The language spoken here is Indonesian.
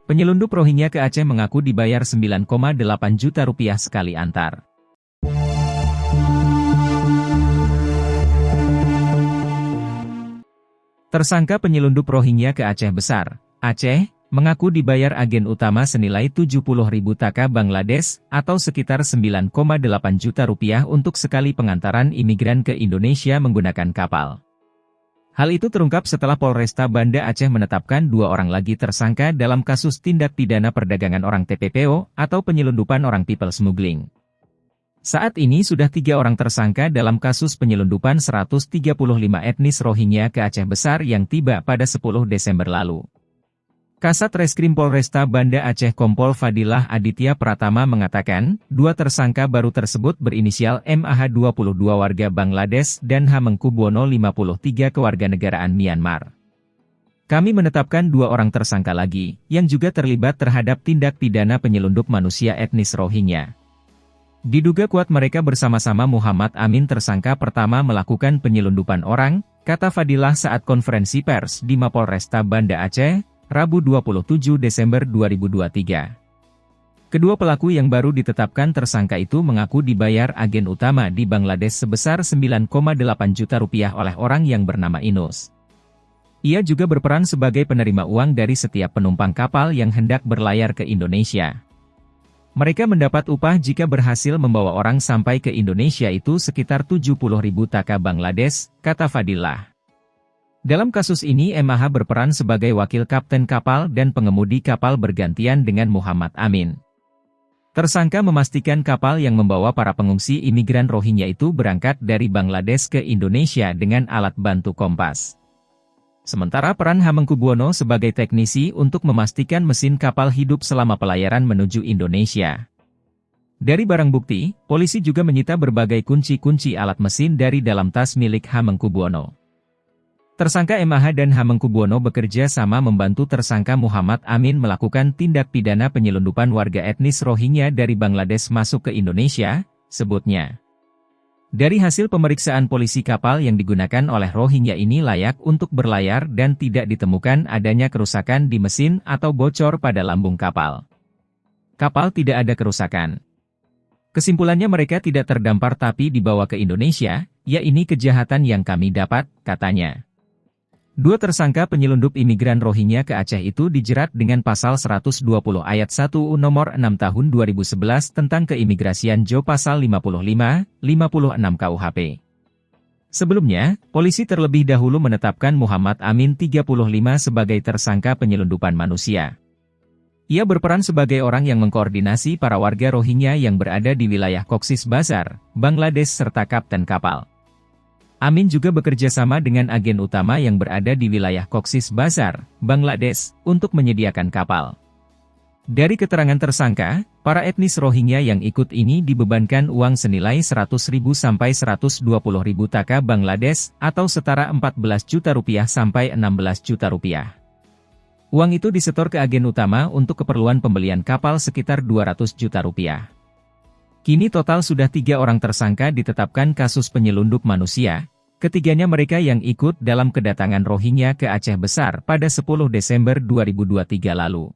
Penyelundup Rohingya ke Aceh mengaku dibayar 9,8 juta rupiah sekali antar. Tersangka penyelundup Rohingya ke Aceh Besar, Aceh, mengaku dibayar agen utama senilai 70.000 taka Bangladesh, atau sekitar 9,8 juta rupiah untuk sekali pengantaran imigran ke Indonesia menggunakan kapal. Hal itu terungkap setelah Polresta Banda Aceh menetapkan 2 orang lagi tersangka dalam kasus tindak pidana perdagangan orang TPPO, atau penyelundupan orang people smuggling. Saat ini sudah 3 orang tersangka dalam kasus penyelundupan 135 etnis Rohingya ke Aceh Besar yang tiba pada 10 Desember lalu. Kasat Reskrim Polresta Banda Aceh Kompol Fadilah Aditya Pratama mengatakan, 2 tersangka baru tersebut berinisial MAH 22 warga Bangladesh dan Hamengkubuwono 53 kewarganegaraan Myanmar. Kami menetapkan 2 orang tersangka lagi, yang juga terlibat terhadap tindak pidana penyelundup manusia etnis Rohingya. Diduga kuat mereka bersama-sama Muhammad Amin tersangka pertama melakukan penyelundupan orang, kata Fadilah saat konferensi pers di Mapolresta Banda Aceh, Rabu 27 Desember 2023. Kedua pelaku yang baru ditetapkan tersangka itu mengaku dibayar agen utama di Bangladesh sebesar 9,8 juta rupiah oleh orang yang bernama Inus. Ia juga berperan sebagai penerima uang dari setiap penumpang kapal yang hendak berlayar ke Indonesia. Mereka mendapat upah jika berhasil membawa orang sampai ke Indonesia itu sekitar 70.000 taka Bangladesh, kata Fadilah. Dalam kasus ini MAH berperan sebagai wakil kapten kapal dan pengemudi kapal bergantian dengan Muhammad Amin. Tersangka memastikan kapal yang membawa para pengungsi imigran Rohingya itu berangkat dari Bangladesh ke Indonesia dengan alat bantu kompas. Sementara peran Hamengkubuwono sebagai teknisi untuk memastikan mesin kapal hidup selama pelayaran menuju Indonesia. Dari barang bukti, polisi juga menyita berbagai kunci-kunci alat mesin dari dalam tas milik Hamengkubuwono. Tersangka MAH dan Hamengkubuwono bekerja sama membantu tersangka Muhammad Amin melakukan tindak pidana penyelundupan warga etnis Rohingya dari Bangladesh masuk ke Indonesia, sebutnya. Dari hasil pemeriksaan polisi kapal yang digunakan oleh Rohingya ini layak untuk berlayar dan tidak ditemukan adanya kerusakan di mesin atau bocor pada lambung kapal. Kapal tidak ada kerusakan. Kesimpulannya mereka tidak terdampar tapi dibawa ke Indonesia, ya ini kejahatan yang kami dapat, katanya. 2 tersangka penyelundup imigran Rohingya ke Aceh itu dijerat dengan pasal 120 ayat 1 nomor 6 tahun 2011 tentang keimigrasian Jo pasal 55, 56 KUHP. Sebelumnya, polisi terlebih dahulu menetapkan Muhammad Amin 35 sebagai tersangka penyelundupan manusia. Ia berperan sebagai orang yang mengkoordinasi para warga Rohingya yang berada di wilayah Cox's Bazar, Bangladesh serta kapten kapal. Amin juga bekerja sama dengan agen utama yang berada di wilayah Cox's Bazar, Bangladesh, untuk menyediakan kapal. Dari keterangan tersangka, para etnis Rohingya yang ikut ini dibebankan uang senilai 100.000 sampai 120.000 taka Bangladesh, atau setara 14 juta rupiah sampai 16 juta rupiah. Uang itu disetor ke agen utama untuk keperluan pembelian kapal sekitar 200 juta rupiah. Kini total sudah 3 orang tersangka ditetapkan kasus penyelundup manusia. Ketiganya mereka yang ikut dalam kedatangan Rohingya ke Aceh Besar pada 10 Desember 2023 lalu.